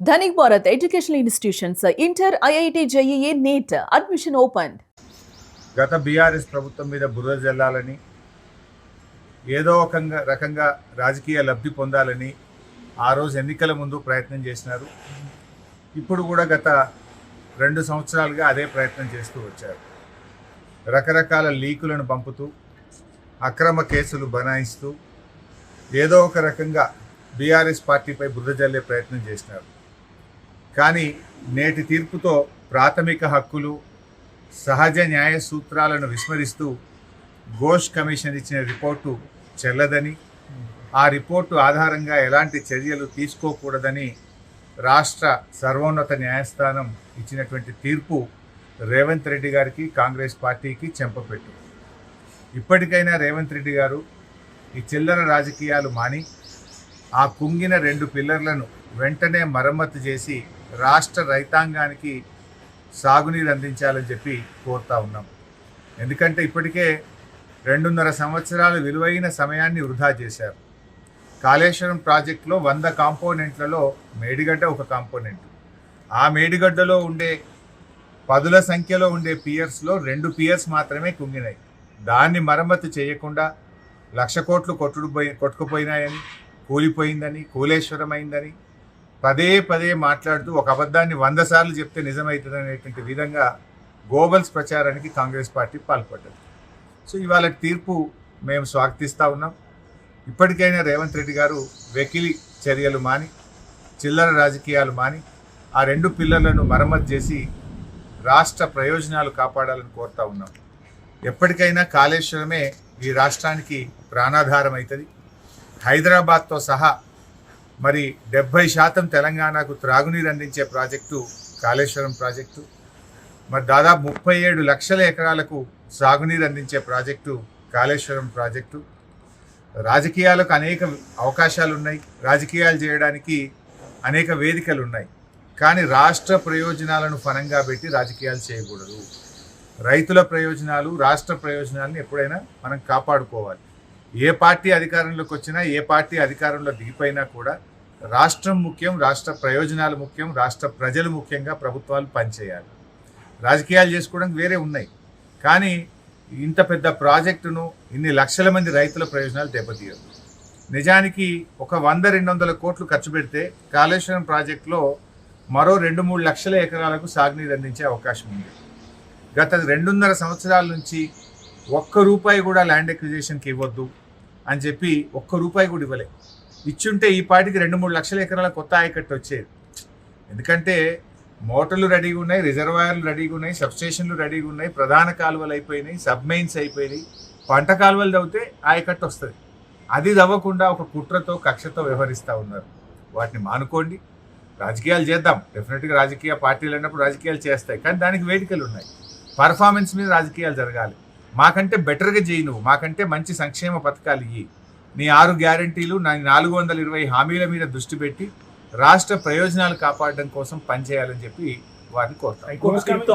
Dhanik Bharat Educational Institutions, Inter, IIT, JEE, NEET, admission opened. గత BRS ప్రభుత్వం మీద బురద జల్లాలని, ఏదో ఒక రకంగా రాజకీయ లబ్ధి పొందాలని ఆ రోజు ఎన్నికల ముందు ప్రయత్నం చేసినారు. ఇప్పుడు కూడా గత 2 సంవత్సరాలుగా అదే ప్రయత్నం చేస్తూ వచ్చారు. రకరకాల లీకులను పంపుతూ, అక్రమ కేసులు బనాయిస్తూ ఏదో ఒక రకంగా బీఆర్ఎస్ పార్టీపై బురద జల్లే ప్రయత్నం చేసినారు. కానీ నేటి తీర్పుతో ప్రాథమిక హక్కులు, సహజ న్యాయ సూత్రాలను విస్మరిస్తూ ఘోష్ కమిషన్ ఇచ్చిన రిపోర్టు చెల్లదని, ఆ రిపోర్టు ఆధారంగా ఎలాంటి చర్యలు తీసుకోకూడదని రాష్ట్ర సర్వోన్నత న్యాయస్థానం ఇచ్చినటువంటి తీర్పు రేవంత్ రెడ్డి గారికి, కాంగ్రెస్ పార్టీకి చెంపపెట్టు. ఇప్పటికైనా రేవంత్ రెడ్డి గారు ఈ చిల్లర రాజకీయాలు మాని ఆ కుంగిన 2 పిల్లర్లను వెంటనే మరమ్మతు చేసి రాష్ట్ర రైతాంగానికి సాగునీరు అందించాలని చెప్పి కోరుతా ఉన్నాం. ఎందుకంటే ఇప్పటికే 2.5 సంవత్సరాలు విలువైన సమయాన్ని వృధా చేశారు. కాళేశ్వరం ప్రాజెక్టులో 100 కాంపోనెంట్లలో మేడిగడ్డ ఒక కాంపోనెంట్. ఆ మేడిగడ్డలో ఉండే పదుల సంఖ్యలో ఉండే పియర్స్లో 2 పియర్స్ మాత్రమే కుంగినాయి. దాన్ని మరమ్మతు చేయకుండా 1,00,000 కోట్లు కొట్టుకుపోయినాయని, కూలిపోయిందని, కూలేశ్వరమైందని పదే మాట్లాడుతూ ఒక అబద్ధాన్ని 100 సార్లు చెప్తే నిజమవుతుంది అనేటువంటి విధంగా గోబల్స్ ప్రచారానికి కాంగ్రెస్ పార్టీ పాల్పడ్డది. సో ఇవాళ తీర్పు మేము స్వాగతిస్తూ ఉన్నాం. ఇప్పటికైనా రేవంత్ రెడ్డి గారు వెకిలి చర్యలు మాని, చిల్లర రాజకీయాలు మాని ఆ 2 పిల్లర్లను మరమ్మతు చేసి రాష్ట్ర ప్రయోజనాలు కాపాడాలని కోరుతా ఉన్నాం. ఎప్పటికైనా కాళేశ్వరమే ఈ రాష్ట్రానికి ప్రాణాధారం అవుతుంది. హైదరాబాద్తో సహా మరి 70% తెలంగాణకు త్రాగునీరు అందించే ప్రాజెక్టు కాళేశ్వరం ప్రాజెక్టు. మరి దాదాపు 37 లక్షల ఎకరాలకు సాగునీరు అందించే ప్రాజెక్టు కాళేశ్వరం ప్రాజెక్టు. రాజకీయాలకు అనేక అవకాశాలు ఉన్నాయి, రాజకీయాలు చేయడానికి అనేక వేదికలు ఉన్నాయి. కానీ రాష్ట్ర ప్రయోజనాలను ఫలంగా పెట్టి రాజకీయాలు చేయకూడదు. రైతుల ప్రయోజనాలు, రాష్ట్ర ప్రయోజనాలను ఎప్పుడైనా మనం కాపాడుకోవాలి. ఏ పార్టీ అధికారంలోకి వచ్చినా, ఏ పార్టీ అధికారంలో దిగిపోయినా కూడా రాష్ట్రం ముఖ్యం, రాష్ట్ర ప్రయోజనాలు ముఖ్యం, రాష్ట్ర ప్రజలు ముఖ్యంగా ప్రభుత్వాలు పనిచేయాలి. రాజకీయాలు చేసుకోవడానికి వేరే ఉన్నాయి, కానీ ఇంత పెద్ద ప్రాజెక్టును ఇన్ని లక్షల మంది రైతుల ప్రయోజనాలు దెబ్బతీయదు. నిజానికి ఒక 100-200 కోట్లు ఖర్చు పెడితే కాళేశ్వరం ప్రాజెక్టులో మరో 2-3 లక్షల ఎకరాలకు సాగునీరు అందించే అవకాశం ఉంది. గత 2.5 సంవత్సరాల నుంచి ₹1 కూడా ల్యాండ్ ఎక్విజిషన్కి ఇవ్వద్దు అని చెప్పి ₹1 కూడా ఇవ్వలే. ఇచ్చుంటే ఈ పాటికి 2-3 లక్షల ఎకరాల కొత్త ఆయకట్టు వచ్చేది. ఎందుకంటే మోటార్లు రెడీగా ఉన్నాయి, రిజర్వాయర్లు రెడీగా ఉన్నాయి, సబ్స్టేషన్లు రెడీగా ఉన్నాయి, ప్రధాన కాలువలు అయిపోయినాయి, సబ్మెయిన్స్ అయిపోయినాయి, పంట కాలువలు తవ్వితే ఆయకట్టు వస్తుంది. అది తవ్వకుండా ఒక కుట్రతో, కక్షతో వ్యవహరిస్తూ ఉన్నారు. వాటిని మానుకోండి, రాజకీయాలు చేద్దాం. డెఫినెట్గా రాజకీయ పార్టీలు అన్నప్పుడు రాజకీయాలు చేస్తాయి, కానీ దానికి వేదికలు ఉన్నాయి. పర్ఫార్మెన్స్ మీద రాజకీయాలు జరగాలి. మాకంటే బెటర్గా చేయి, నువ్వు మాకంటే మంచి సంక్షేమ పథకాలు ఇయ్యి, నీ 6 గ్యారంటీలు, నా 420 హామీల మీద దృష్టి పెట్టి రాష్ట్ర ప్రయోజనాలు కాపాడడం కోసం పనిచేయాలని చెప్పి వారిని కోరుతాం.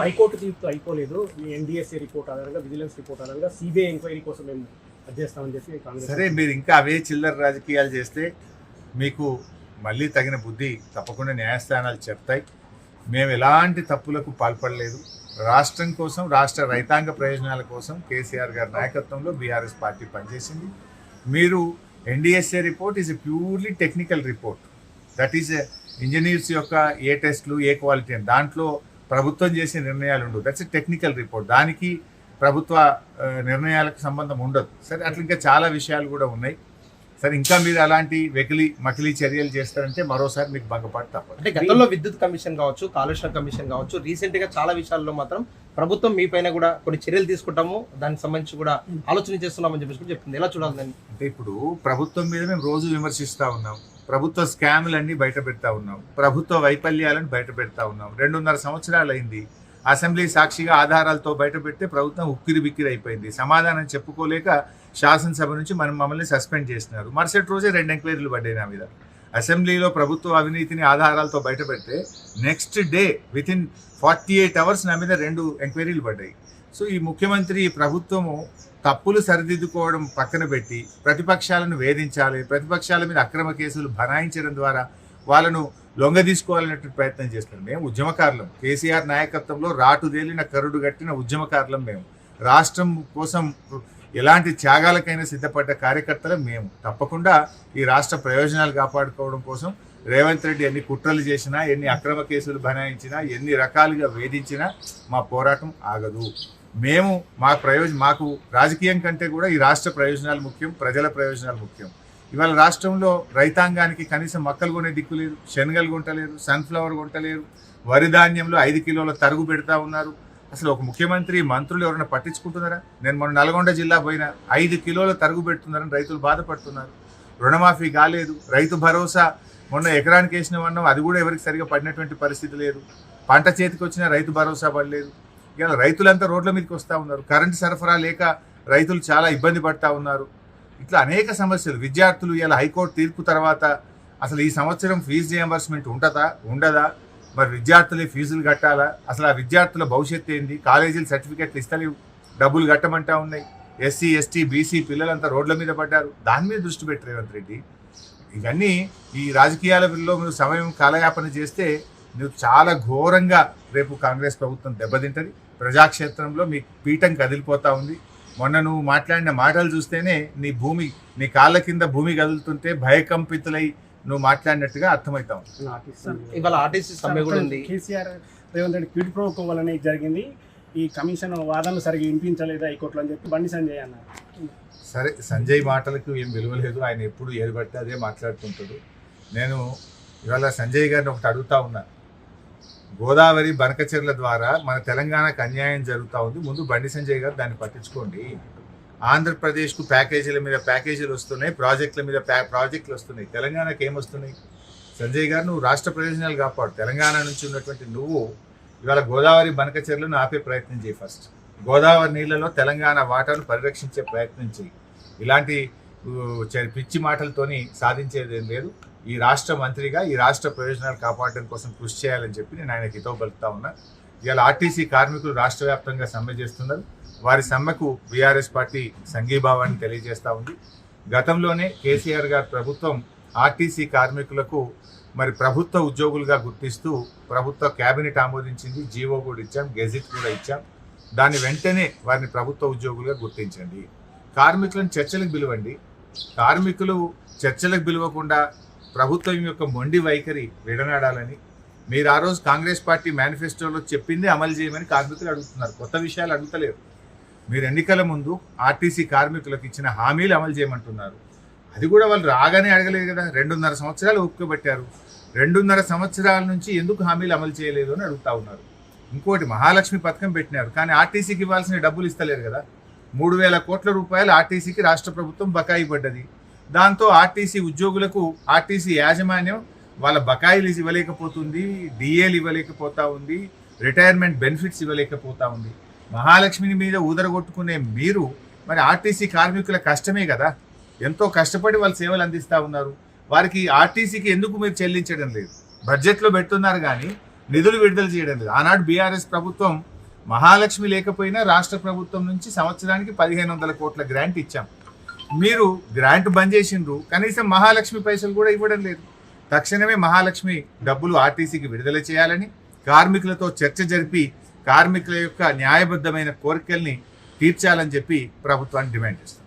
హైకోర్టు తీర్పు అయిపోలేదు. ఎన్డీఎస్ఏ రిపోర్ట్ ఆధారంగా, విజిలెన్స్ రిపోర్ట్ ఆధారంగా సిబిఐ ఎంక్వైరీ కోసం మేము అధ్యస్తామని చెప్పి సరే, మీరు ఇంకా అవే చిల్లర రాజకీయాలు చేస్తే మీకు మళ్ళీ తగిన బుద్ధి తప్పకుండా న్యాయస్థానాలు చెప్తాయి. మేము ఎలాంటి తప్పులకు పాల్పడలేదు. రాష్ట్రం కోసం, రాష్ట్ర రైతాంగ ప్రయోజనాల కోసం కేసీఆర్ గారి నాయకత్వంలో బీఆర్ఎస్ పార్టీ పనిచేసింది. మీరు NDSA report is a purely technical report. That is engineers యొక్క ఏ టెస్ట్లు, ఏ క్వాలిటీ అని, దాంట్లో ప్రభుత్వం చేసే నిర్ణయాలు ఉండవు. That's a technical report. దానికి ప్రభుత్వ నిర్ణయాలకు సంబంధం ఉండదు. సరే, అట్లా ఇంకా చాలా విషయాలు కూడా ఉన్నాయి. సరే, ఇంకా మీరు అలాంటి మకిలీ చర్యలు చేస్తారంటే మరోసారి మీకు భంగపాటు తప్పదు. అంటే గతంలో విద్యుత్ కమిషన్ కావచ్చు, కాళేశ్వరం కమిషన్ కావచ్చు, రీసెంట్గా చాలా విషయాల్లో మాత్రం ప్రభుత్వం మీ పైన కూడా కొన్ని చర్యలు తీసుకుంటాము, దానికి సంబంధించి కూడా ఆలోచన చేస్తున్నామని చెప్పేసి చెప్తుంది. ఎలా చూడాలి దాన్ని? అంటే ఇప్పుడు ప్రభుత్వం మీద మేము రోజు విమర్శిస్తూ ఉన్నాం, ప్రభుత్వ స్కాములన్నీ బయట పెడతా ఉన్నాం, ప్రభుత్వ వైఫల్యాలను బయట పెడతా ఉన్నాం. 2.5 సంవత్సరాలు అయింది. అసెంబ్లీ సాక్షిగా ఆధారాలతో బయట పెడితే ప్రభుత్వం ఉక్కిరి అయిపోయింది. సమాధానం చెప్పుకోలేక శాసనసభ నుంచి మమ్మల్ని సస్పెండ్ చేసినారు. మరుసటి రోజే 2 ఎంక్వైరీలు పడ్డాయి నా మీద. అసెంబ్లీలో ప్రభుత్వ అవినీతిని ఆధారాలతో బయట పెడితే నెక్స్ట్ డే వితిన్ 48 అవర్స్ నా మీద 2 ఎంక్వైరీలు పడ్డాయి. సో ఈ ముఖ్యమంత్రి, ఈ ప్రభుత్వము తప్పులు సరిదిద్దుకోవడం పక్కన పెట్టి ప్రతిపక్షాలను వేధించాలి, ప్రతిపక్షాల మీద అక్రమ కేసులు బనాయించడం ద్వారా వాళ్ళను లొంగ తీసుకోవాలనేటువంటి ప్రయత్నం చేస్తున్నాం. మేము ఉద్యమకారులం, కేసీఆర్ నాయకత్వంలో రాటుదేలిన కరుడు గట్టిన ఉద్యమకారులం మేము. రాష్ట్రం కోసం ఎలాంటి త్యాగాలకైనా సిద్ధపడ్డ కార్యకర్తలు మేము. తప్పకుండా ఈ రాష్ట్ర ప్రయోజనాలు కాపాడుకోవడం కోసం రేవంత్ రెడ్డి ఎన్ని కుట్రలు చేసినా, ఎన్ని అక్రమ కేసులు బనాయించినా, ఎన్ని రకాలుగా వేధించినా మా పోరాటం ఆగదు. మేము మాకు రాజకీయం కంటే కూడా ఈ రాష్ట్ర ప్రయోజనాలు ముఖ్యం, ప్రజల ప్రయోజనాలు ముఖ్యం. ఇవాళ రాష్ట్రంలో రైతాంగానికి కనీసం మక్కలు కొనే దిక్కు లేదు, శనగలు కొంటలేరు, సన్ఫ్లవర్ కొంటలేరు, వరి ధాన్యంలో 5 కిలోల తరుగు పెడతా ఉన్నారు. అసలు ఒక ముఖ్యమంత్రి, మంత్రులు ఎవరైనా పట్టించుకుంటున్నారా? నేను మొన్న నల్గొండ జిల్లా పోయినా 5 కిలోల తరుగు పెడుతున్నారని రైతులు బాధపడుతున్నారు. రుణమాఫీ కాలేదు, రైతు భరోసా మొన్న ఎకరానికి వేసినవన్నాం, అది కూడా ఎవరికి సరిగా పడినటువంటి పరిస్థితి లేదు. పంట చేతికి వచ్చినా రైతు భరోసా పడలేదు. ఇవాళ రైతులంతా రోడ్ల మీదకి వస్తూ ఉన్నారు. కరెంటు సరఫరా లేక రైతులు చాలా ఇబ్బంది పడతా ఉన్నారు. ఇట్లా అనేక సమస్యలు. విద్యార్థులు ఇలా హైకోర్టు తీర్పు తర్వాత అసలు ఈ సంవత్సరం ఫీజు రియంబర్స్మెంట్ ఉంటుందా ఉండదా, మరి విద్యార్థులే ఫీజులు కట్టాలా, అసలు ఆ విద్యార్థుల భవిష్యత్తు ఏంది, కాలేజీలు సర్టిఫికెట్లు ఇస్తలేవు, డబ్బులు కట్టమంటా ఉన్నాయి. ఎస్సీ ఎస్టీ బీసీ పిల్లలంతా రోడ్ల మీద పడ్డారు. దాని మీద దృష్టి పెట్టి రేవంత్ రెడ్డి ఇవన్నీ ఈ రాజకీయాలలో నువ్వు సమయం కాలయాపన చేస్తే నువ్వు చాలా ఘోరంగా రేపు కాంగ్రెస్ ప్రభుత్వం దెబ్బతింటది. ప్రజాక్షేత్రంలో మీ పీఠం కదిలిపోతా ఉంది. మొన్న నువ్వు మాట్లాడిన మాటలు చూస్తేనే నీ కాళ్ళ కింద భూమి కదులుతుంటే భయకంపితులై నువ్వు మాట్లాడినట్టుగా అర్థమవుతా ఉంది. ఇవాళ ఆర్టీసీ సమ్మె కూడా ఉంది. KCR Revanth Reddy quid pro quo వల్లనే జరిగింది. ఈ కమిషన్ వాదనలు సరిగ్గా వినిపించలేదు హైకోర్టులో అని చెప్పి బండి సంజయ్ అన్నారు. సరే, సంజయ్ మాటలకు ఏం విలువ లేదు. ఆయన ఎప్పుడు ఏది పడితే అదే మాట్లాడుతుంటాడు. నేను ఇవాళ సంజయ్ గారిని ఒకటి అడుగుతా ఉన్నా. గోదావరి బనకచెర్ల ద్వారా మన తెలంగాణకు అన్యాయం జరుగుతూ ఉంది. ముందు బండి సంజయ్ గారు దాన్ని పట్టించుకోండి. ఆంధ్రప్రదేశ్కు ప్యాకేజీల మీద ప్యాకేజీలు వస్తున్నాయి, ప్రాజెక్టుల మీద ప్రాజెక్టులు వస్తున్నాయి. తెలంగాణకు ఏమొస్తున్నాయి? సంజయ్ గారు, నువ్వు రాష్ట్ర ప్రయోజనాలు కాపాడు. తెలంగాణ నుంచి ఉన్నటువంటి నువ్వు ఇవాళ గోదావరి బనకచెర్లను ఆపే ప్రయత్నం చేయి. ఫస్ట్ గోదావరి నీళ్లలో తెలంగాణ వాటాను పరిరక్షించే ప్రయత్నం చేయి. ఇలాంటి పిచ్చి మాటలతోని సాధించేది ఏం లేదు. ఈ రాష్ట్ర మంత్రిగా ఈ రాష్ట్ర ప్రయోజనాలు కాపాడడం కోసం కృషి చేయాలని చెప్పి నేను ఆయనకి హితవు పలుకుతా ఉన్నా. ఇవాళ ఆర్టీసీ కార్మికులు రాష్ట్ర వ్యాప్తంగా సమ్మె చేస్తున్నారు. వారి సమ్మెకు బీఆర్ఎస్ పార్టీ సంఘీభావాన్ని తెలియజేస్తూ ఉంది. గతంలోనే కేసీఆర్ గారి ప్రభుత్వం ఆర్టీసీ కార్మికులకు మరి ప్రభుత్వ ఉద్యోగులుగా గుర్తిస్తూ ప్రభుత్వ క్యాబినెట్ ఆమోదించింది. జీవో కూడా ఇచ్చాం, గెజిట్ కూడా ఇచ్చాం. దాని వెంటనే వారిని ప్రభుత్వ ఉద్యోగులుగా గుర్తించండి. కార్మికులను చర్చలకు పిలవండి. కార్మికులు చర్చలకు పిలవకుండా ప్రభుత్వం యొక్క మొండి వైఖరి విడనాడాలని మీరు ఆ రోజు కాంగ్రెస్ పార్టీ మేనిఫెస్టోలో చెప్పింది అమలు చేయమని కార్మికులు అడుగుతున్నారు. కొత్త విషయాలు అడుగుతలేరు. మీరు ఎన్నికల ముందు ఆర్టీసీ కార్మికులకు ఇచ్చిన హామీలు అమలు చేయమంటున్నారు. అది కూడా వాళ్ళు రాగానే అడగలేదు కదా. 2.5 సంవత్సరాలు ఒప్పుకోబెట్టారు. 2.5 సంవత్సరాల నుంచి ఎందుకు హామీలు అమలు చేయలేదు అని అడుగుతా ఉన్నారు. ఇంకోటి, మహాలక్ష్మి పథకం పెట్టినారు, కానీ ఆర్టీసీకి ఇవ్వాల్సిన డబ్బులు ఇస్తలేరు కదా. 3,000 కోట్ల రూపాయలు ఆర్టీసీకి రాష్ట్ర ప్రభుత్వం బకాయి పడ్డది. దాంతో ఆర్టీసీ ఉద్యోగులకు ఆర్టీసీ యాజమాన్యం వాళ్ళ బకాయిలు ఇవ్వలేకపోతుంది, డిఏలు ఇవ్వలేకపోతా ఉంది, రిటైర్మెంట్ బెనిఫిట్స్ ఇవ్వలేకపోతా ఉంది. మహాలక్ష్మిని మీద ఊదరగొట్టుకునే మీరు మరి ఆర్టీసీ కార్మికుల కష్టమే కదా, ఎంతో కష్టపడి వాళ్ళు సేవలు అందిస్తూ ఉన్నారు. వారికి ఆర్టీసీకి ఎందుకు మీరు చెల్లించడం లేదు? బడ్జెట్లో పెడుతున్నారు కానీ నిధులు విడుదల చేయడం లేదు. ఆనాడు బీఆర్ఎస్ ప్రభుత్వం మహాలక్ష్మి లేకపోయినా రాష్ట్ర ప్రభుత్వం నుంచి సంవత్సరానికి 1,500 కోట్ల గ్రాంట్ ఇచ్చాం. మీరు గ్రాంట్ బంద్ చేసిండ్రు, కనీసం మహాలక్ష్మి పైసలు కూడా ఇవ్వడం లేదు. తక్షణమే మహాలక్ష్మి డబ్బులు ఆర్టీసీకి విడుదల చేయాలని, కార్మికులతో చర్చ జరిపి కార్మికుల యొక్క న్యాయబద్ధమైన కోరికల్ని తీర్చాలని చెప్పి ప్రభుత్వాన్ని డిమాండ్ చేస్తాం.